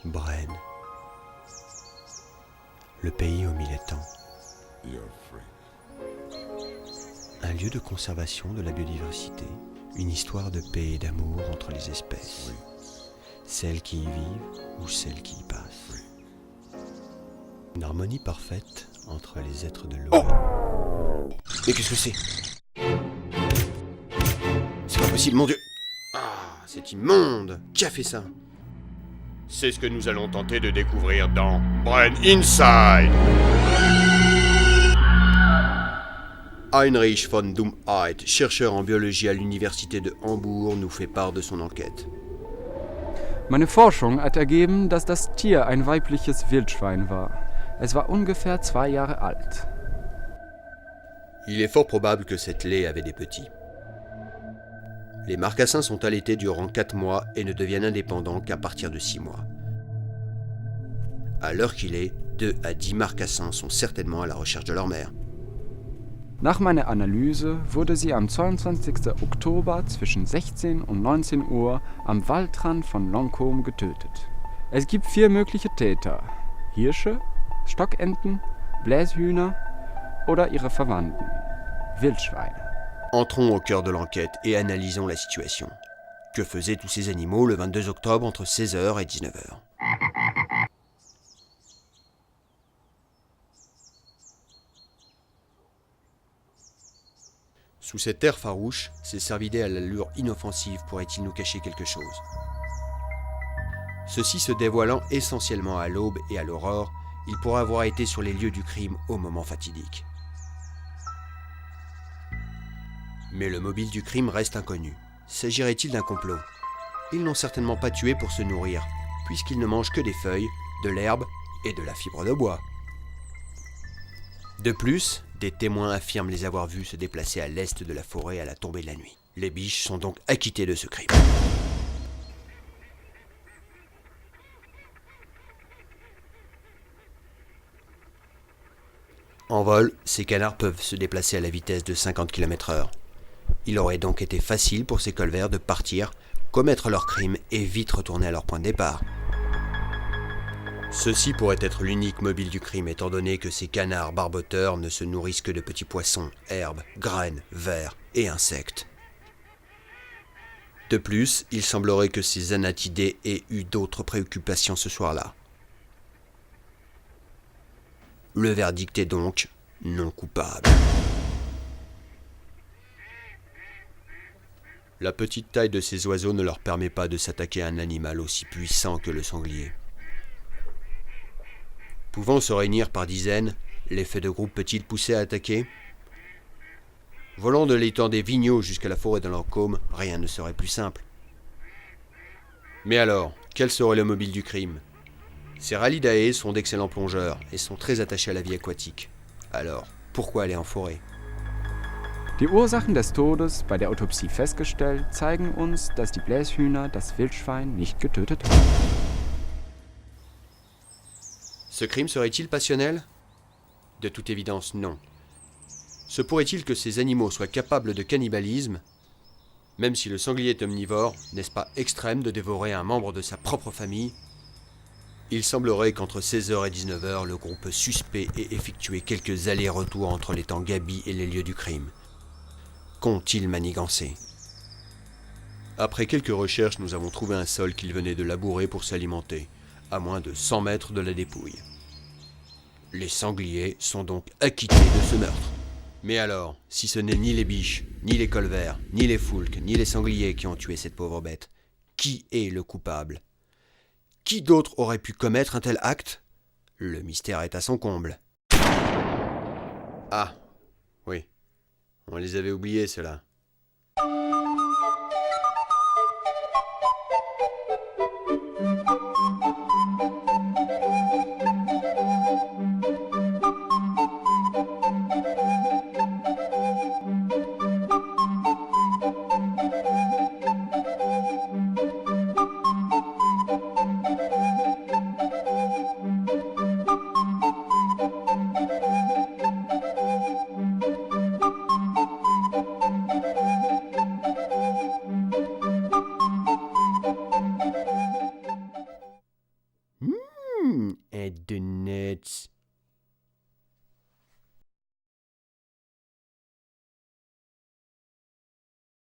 Bren. Le pays aux mille étangs. Un lieu de conservation de la biodiversité, une histoire de paix et d'amour entre les espèces. Celles qui y vivent ou celles qui y passent. Une harmonie parfaite entre les êtres de l'eau. Oh ! Mais qu'est-ce que c'est ? C'est pas possible, mon Dieu ! Ah, c'est immonde ! Qui a fait ça ? C'est ce que nous allons tenter de découvrir dans Bren Inside. Heinrich von Dummheit, chercheur en biologie à l'université de Hambourg, nous fait part de son enquête. Meine Forschung hat ergeben, dass das Tier ein weibliches Wildschwein war. Es war ungefähr 2 Jahre alt. Il est fort probable que cette laie avait des petits. Les marcassins sont allaités durant 4 mois et ne deviennent indépendants qu'à partir de 6 mois. À l'heure qu'il est, 2 à 10 marcassins sont certainement à la recherche de leur mère. Nach meiner Analyse wurde sie am 22. Oktober zwischen 16 und 19 Uhr am Waldrand von Longcombe getötet. Es gibt 4 mögliche Täter: Hirsche, Stockenten, Bläshühner oder ihre Verwandten, Wildschweine. Entrons au cœur de l'enquête et analysons la situation. Que faisaient tous ces animaux le 22 octobre entre 16h et 19h ? Sous cet air farouche, ces cervidés à l'allure inoffensive pourraient-ils nous cacher quelque chose ? Ceci se dévoilant essentiellement à l'aube et à l'aurore, il pourrait avoir été sur les lieux du crime au moment fatidique. Mais le mobile du crime reste inconnu. S'agirait-il d'un complot ? Ils n'ont certainement pas tué pour se nourrir, puisqu'ils ne mangent que des feuilles, de l'herbe et de la fibre de bois. De plus, des témoins affirment les avoir vus se déplacer à l'est de la forêt à la tombée de la nuit. Les biches sont donc acquittées de ce crime. En vol, ces canards peuvent se déplacer à la vitesse de 50 km/h. Il aurait donc été facile pour ces colverts de partir, commettre leur crime et vite retourner à leur point de départ. Ceci pourrait être l'unique mobile du crime étant donné que ces canards barboteurs ne se nourrissent que de petits poissons, herbes, graines, vers et insectes. De plus, il semblerait que ces anatidés aient eu d'autres préoccupations ce soir-là. Le verdict est donc non coupable. La petite taille de ces oiseaux ne leur permet pas de s'attaquer à un animal aussi puissant que le sanglier. Pouvant se réunir par dizaines, l'effet de groupe peut-il pousser à attaquer ? Volant de l'étang des Vigneaux jusqu'à la forêt de Longcombe, rien ne serait plus simple. Mais alors, quel serait le mobile du crime ? Ces Rallidae sont d'excellents plongeurs et sont très attachés à la vie aquatique. Alors, pourquoi aller en forêt ? Die Ursachen des Todes, bei der Autopsie festgestellt, zeigen uns, dass die Bläshühner das Wildschwein nicht getötet haben. Ce crime serait-il passionnel ? De toute évidence, non. Se pourrait-il que ces animaux soient capables de cannibalisme ? Même si le sanglier est omnivore, n'est-ce pas extrême de dévorer un membre de sa propre famille ? Il semblerait qu'entre 16h et 19h, le groupe suspect ait effectué quelques allers-retours entre l'étang Gaby et les lieux du crime. Qu'ont-ils manigancé ? Après quelques recherches, nous avons trouvé un sol qu'ils venaient de labourer pour s'alimenter, à moins de 100 mètres de la dépouille. Les sangliers sont donc acquittés de ce meurtre. Mais alors, si ce n'est ni les biches, ni les colverts, ni les foulques, ni les sangliers qui ont tué cette pauvre bête, qui est le coupable ? Qui d'autre aurait pu commettre un tel acte ? Le mystère est à son comble. Ah, oui. On les avait oubliés, ceux-là. Et de nuts.